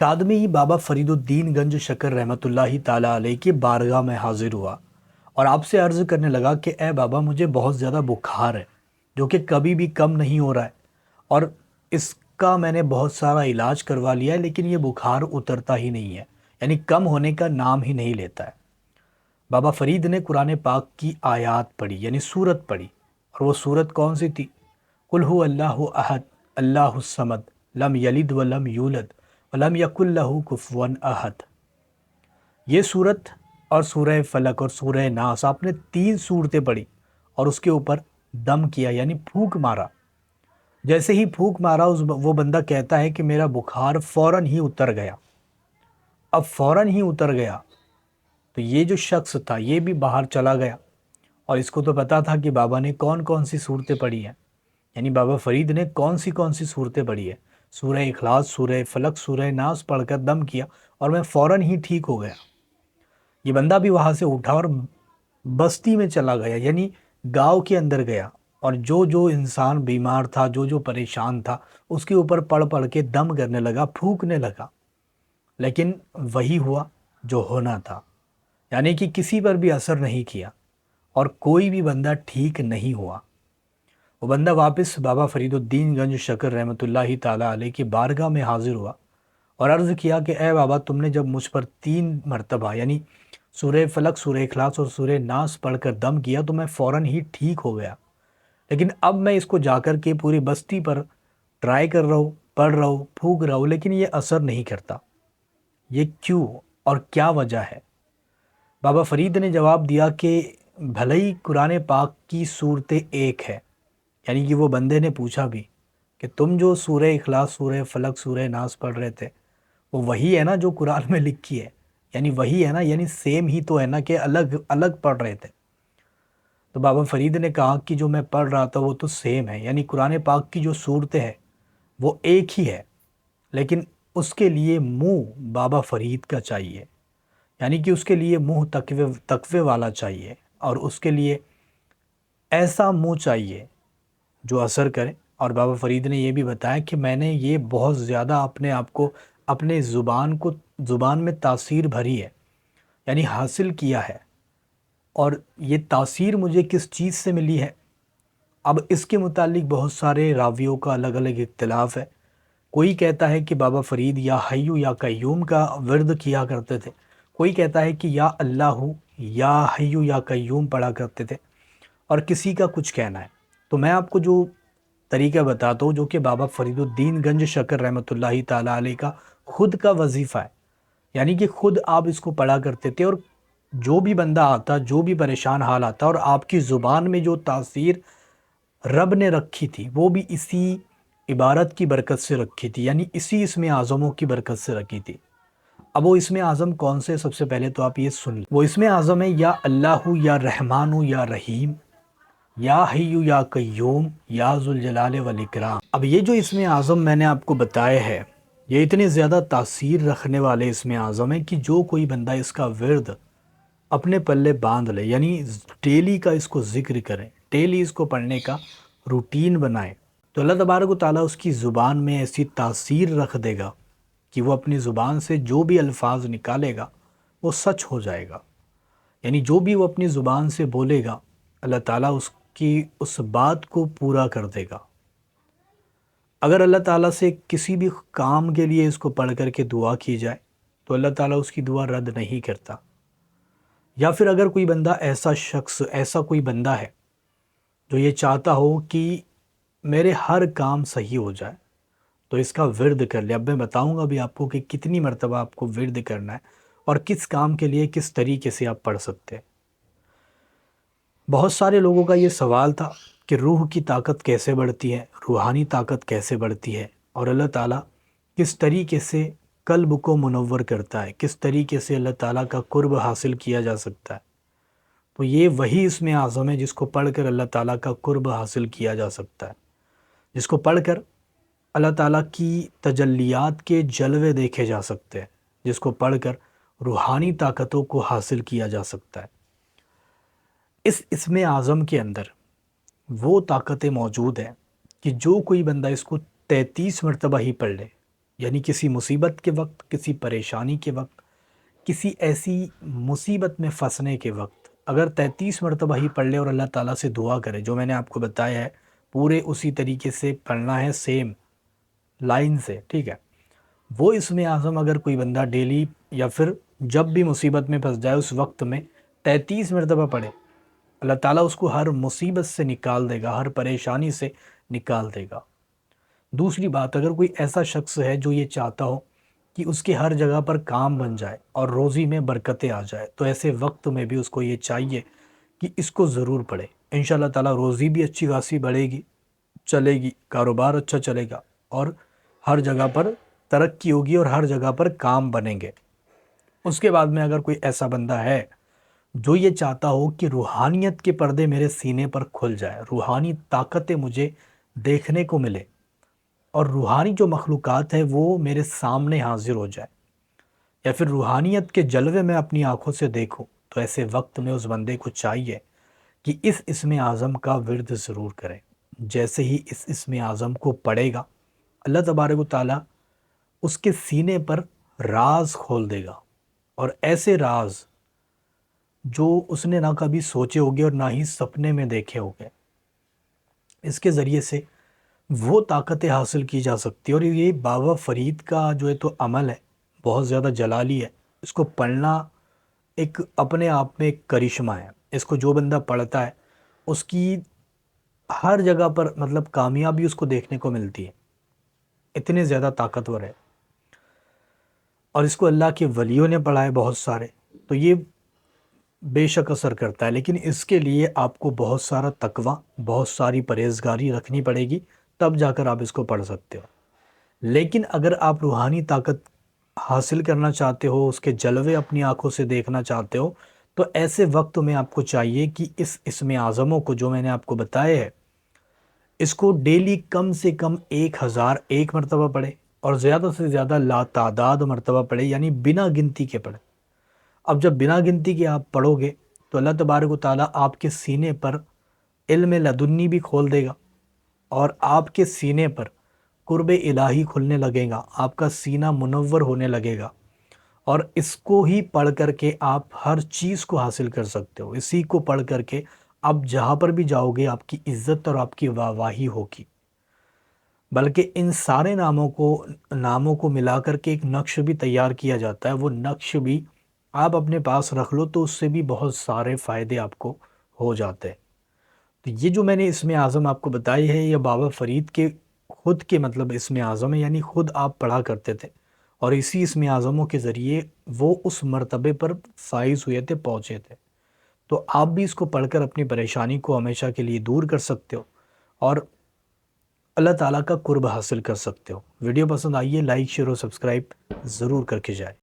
ایک آدمی بابا فرید الدین گنج شکر رحمۃ اللہ تعالیٰ علیہ کی بارگاہ میں حاضر ہوا اور آپ سے عرض کرنے لگا کہ اے بابا مجھے بہت زیادہ بخار ہے جو کہ کبھی بھی کم نہیں ہو رہا ہے، اور اس کا میں نے بہت سارا علاج کروا لیا ہے لیکن یہ بخار اترتا ہی نہیں ہے، یعنی کم ہونے کا نام ہی نہیں لیتا ہے۔ بابا فرید نے قرآن پاک کی آیات پڑھی، یعنی سورت پڑھی، اور وہ سورت کون سی تھی؟ قل هو اللہ احد اللہ الصمد لم یلد ولم یولد ولم یکن لہ کفوا احد۔ یہ سورت اور سورہ فلق اور سورہ ناس، آپ نے 3 سورتیں پڑھی اور اس کے اوپر دم کیا، یعنی پھونک مارا۔ جیسے ہی پھونک مارا وہ بندہ کہتا ہے کہ میرا بخار فوراً ہی اتر گیا۔ اب فوراً ہی اتر گیا تو یہ جو شخص تھا یہ بھی باہر چلا گیا، اور اس کو تو پتا تھا کہ بابا نے کون کون سی صورتیں پڑھی ہیں، یعنی بابا فرید نے کون سی صورتیں پڑھی ہے۔ سورہ اخلاص، سورہ فلق، سورہ ناس پڑھ کر دم کیا اور میں فوراً ہی ٹھیک ہو گیا۔ یہ بندہ بھی وہاں سے اٹھا اور بستی میں چلا گیا، یعنی گاؤں کے اندر گیا، اور جو انسان بیمار تھا، جو پریشان تھا، اس کے اوپر پڑھ پڑھ کے دم کرنے لگا، پھونکنے لگا، لیکن وہی ہوا جو ہونا تھا، یعنی کہ کسی پر بھی اثر نہیں کیا اور کوئی بھی بندہ ٹھیک نہیں ہوا۔ وہ بندہ واپس بابا فرید الدین گنج شکر رحمۃ اللہ تعالیٰ علیہ کی بارگاہ میں حاضر ہوا اور عرض کیا کہ اے بابا تم نے جب مجھ پر 3 مرتبہ یعنی سورہ فلق، سورہ اخلاص اور سورہ ناس پڑھ کر دم کیا تو میں فوراً ہی ٹھیک ہو گیا، لیکن اب میں اس کو جا کر کے پوری بستی پر ٹرائی کر رہا ہوں، پڑھ رہا ہوں، پھونک رہا ہوں، لیکن یہ اثر نہیں کرتا۔ یہ کیوں اور کیا وجہ ہے؟ بابا فرید نے جواب دیا کہ بھلے ہی قرآن پاک کی صورتیں ایک ہے، یعنی کہ وہ بندے نے پوچھا بھی کہ تم جو سورہ اخلاص، سورہ فلق، سورہ ناس پڑھ رہے تھے وہ وہی ہے نا جو قرآن میں لکھی ہے، یعنی وہی ہے نا، یعنی سیم ہی تو ہے نا کہ الگ الگ پڑھ رہے تھے؟ تو بابا فرید نے کہا کہ جو میں پڑھ رہا تھا وہ تو سیم ہے، یعنی قرآن پاک کی جو صورتیں ہیں وہ ایک ہی ہے، لیکن اس کے لیے منہ بابا فرید کا چاہیے، یعنی کہ اس کے لیے منہ تقوی والا چاہیے، اور اس کے لیے ایسا منہ چاہیے جو اثر کرے۔ اور بابا فرید نے یہ بھی بتایا کہ میں نے یہ بہت زیادہ اپنے آپ کو، اپنے زبان میں تاثیر بھری ہے، یعنی حاصل کیا ہے، اور یہ تاثیر مجھے کس چیز سے ملی ہے؟ اب اس کے متعلق بہت سارے راویوں کا الگ الگ اختلاف ہے۔ کوئی کہتا ہے کہ بابا فرید یا حیو یا قیوم کا ورد کیا کرتے تھے، کوئی کہتا ہے کہ یا اللہ یا حیو یا قیوم پڑھا کرتے تھے، اور کسی کا کچھ کہنا ہے۔ تو میں آپ کو جو طریقہ بتاتا ہوں جو کہ بابا فرید الدین گنج شکر رحمۃ اللہ تعالیٰ علیہ کا خود کا وظیفہ ہے، یعنی کہ خود آپ اس کو پڑھا کرتے تھے، اور جو بھی بندہ آتا، جو بھی پریشان حال آتا، اور آپ کی زبان میں جو تاثیر رب نے رکھی تھی وہ بھی اسی عبارت کی برکت سے رکھی تھی، یعنی اسی اسم اعظموں کی برکت سے رکھی تھی۔ اب وہ اسم اعظم کون سے؟ سب سے پہلے تو آپ یہ سن لیں، وہ اسم اعظم ہے یا اللہ یا رحمان یا رحیم یا حی یا قیوم یا ذوالجلال والاکرام۔ اب یہ جو اسم اعظم میں نے آپ کو بتایا ہے یہ اتنے زیادہ تاثیر رکھنے والے اسم اعظم ہیں کہ جو کوئی بندہ اس کا ورد اپنے پلے باندھ لے، یعنی ڈیلی کا اس کو ذکر کرے، ڈیلی اس کو پڑھنے کا روٹین بنائے، تو اللہ تبارک و تعالیٰ اس کی زبان میں ایسی تاثیر رکھ دے گا کہ وہ اپنی زبان سے جو بھی الفاظ نکالے گا وہ سچ ہو جائے گا، یعنی جو بھی وہ اپنی زبان سے بولے گا اللہ تعالیٰ اس بات کو پورا کر دے گا۔ اگر اللہ تعالیٰ سے کسی بھی کام کے لیے اس کو پڑھ کر کے دعا کی جائے تو اللہ تعالیٰ اس کی دعا رد نہیں کرتا، یا پھر اگر کوئی بندہ ایسا کوئی بندہ ہے جو یہ چاہتا ہو کہ میرے ہر کام صحیح ہو جائے تو اس کا ورد کر لے۔ اب میں بتاؤں گا بھی آپ کو کہ کتنی مرتبہ آپ کو ورد کرنا ہے اور کس کام کے لیے کس طریقے سے آپ پڑھ سکتے ہیں۔ بہت سارے لوگوں کا یہ سوال تھا کہ روح کی طاقت کیسے بڑھتی ہے، روحانی طاقت کیسے بڑھتی ہے، اور اللہ تعالیٰ کس طریقے سے قلب کو منور کرتا ہے، کس طریقے سے اللہ تعالیٰ کا قرب حاصل کیا جا سکتا ہے۔ تو یہ وہی اسم اعظم ہے جس کو پڑھ کر اللہ تعالیٰ کا قرب حاصل کیا جا سکتا ہے، جس کو پڑھ کر اللہ تعالیٰ کی تجلیات کے جلوے دیکھے جا سکتے ہیں، جس کو پڑھ کر روحانی طاقتوں کو حاصل کیا جا سکتا ہے۔ اس اسم اعظم کے اندر وہ طاقتیں موجود ہیں کہ جو کوئی بندہ اس کو 33 مرتبہ ہی پڑھ لے، یعنی کسی مصیبت کے وقت، کسی پریشانی کے وقت، کسی ایسی مصیبت میں پھنسنے کے وقت اگر 33 مرتبہ ہی پڑھ لے اور اللہ تعالیٰ سے دعا کرے، جو میں نے آپ کو بتایا ہے پورے اسی طریقے سے پڑھنا ہے، سیم لائن سے، ٹھیک ہے؟ وہ اسم اعظم اگر کوئی بندہ ڈیلی یا پھر جب بھی مصیبت میں پھنس جائے اس وقت میں 33 مرتبہ پڑھے، اللہ تعالیٰ اس کو ہر مصیبت سے نکال دے گا، ہر پریشانی سے نکال دے گا۔ دوسری بات، اگر کوئی ایسا شخص ہے جو یہ چاہتا ہو کہ اس کے ہر جگہ پر کام بن جائے اور روزی میں برکتیں آ جائے، تو ایسے وقت میں بھی اس کو یہ چاہیے کہ اس کو ضرور پڑھے۔ انشاءاللہ تعالیٰ روزی بھی اچھی خاصی بڑھے گی، چلے گی، کاروبار اچھا چلے گا، اور ہر جگہ پر ترقی ہوگی اور ہر جگہ پر کام بنیں گے۔ اس کے بعد میں اگر کوئی ایسا بندہ ہے جو یہ چاہتا ہو کہ روحانیت کے پردے میرے سینے پر کھل جائے، روحانی طاقتیں مجھے دیکھنے کو ملے، اور روحانی جو مخلوقات ہے وہ میرے سامنے حاضر ہو جائے، یا پھر روحانیت کے جلوے میں اپنی آنکھوں سے دیکھوں، تو ایسے وقت میں اس بندے کو چاہیے کہ اس اسم اعظم کا ورد ضرور کرے۔ جیسے ہی اس اسم اعظم کو پڑھے گا، اللہ تبارک و تعالیٰ اس کے سینے پر راز کھول دے گا، اور ایسے راز جو اس نے نہ کبھی سوچے ہوگے اور نہ ہی سپنے میں دیکھے ہوگے، اس کے ذریعے سے وہ طاقتیں حاصل کی جا سکتی ہے۔ اور یہ بابا فرید کا جو ہے تو عمل ہے، بہت زیادہ جلالی ہے، اس کو پڑھنا ایک اپنے آپ میں ایک کرشمہ ہے۔ اس کو جو بندہ پڑھتا ہے اس کی ہر جگہ پر مطلب کامیابی اس کو دیکھنے کو ملتی ہے، اتنے زیادہ طاقتور ہے۔ اور اس کو اللہ کے ولیوں نے پڑھا ہے بہت سارے، تو یہ بے شک اثر کرتا ہے، لیکن اس کے لیے آپ کو بہت سارا تقویٰ، بہت ساری پرہیزگاری رکھنی پڑے گی، تب جا کر آپ اس کو پڑھ سکتے ہو۔ لیکن اگر آپ روحانی طاقت حاصل کرنا چاہتے ہو، اس کے جلوے اپنی آنکھوں سے دیکھنا چاہتے ہو، تو ایسے وقت میں آپ کو چاہیے کہ اس اسم اعظموں کو جو میں نے آپ کو بتایا ہے، اس کو ڈیلی کم سے کم 1001 مرتبہ پڑھے، اور زیادہ سے زیادہ لا تعداد مرتبہ پڑھے، یعنی بنا گنتی کے پڑھے۔ اب جب بنا گنتی کے آپ پڑھو گے تو اللہ تبارک و تعالیٰ آپ کے سینے پر علم لدنی بھی کھول دے گا، اور آپ کے سینے پر قرب الہی کھلنے لگے گا، آپ کا سینہ منور ہونے لگے گا، اور اس کو ہی پڑھ کر کے آپ ہر چیز کو حاصل کر سکتے ہو۔ اسی کو پڑھ کر کے آپ جہاں پر بھی جاؤ گے آپ کی عزت اور آپ کی واہواہی ہوگی۔ بلکہ ان سارے ناموں کو ملا کر کے ایک نقش بھی تیار کیا جاتا ہے، وہ نقش بھی آپ اپنے پاس رکھ لو تو اس سے بھی بہت سارے فائدے آپ کو ہو جاتے ہیں۔ تو یہ جو میں نے اسم اعظم آپ کو بتائی ہے، یہ بابا فرید کے خود کے مطلب اسم اعظم ہے، یعنی خود آپ پڑھا کرتے تھے، اور اسی اسم اعظموں کے ذریعے وہ اس مرتبے پر فائز ہوئے تھے، پہنچے تھے۔ تو آپ بھی اس کو پڑھ کر اپنی پریشانی کو ہمیشہ کے لیے دور کر سکتے ہو، اور اللہ تعالیٰ کا قرب حاصل کر سکتے ہو۔ ویڈیو پسند آئیے، لائک، شیئر اور سبسکرائب ضرور کر کے جائے۔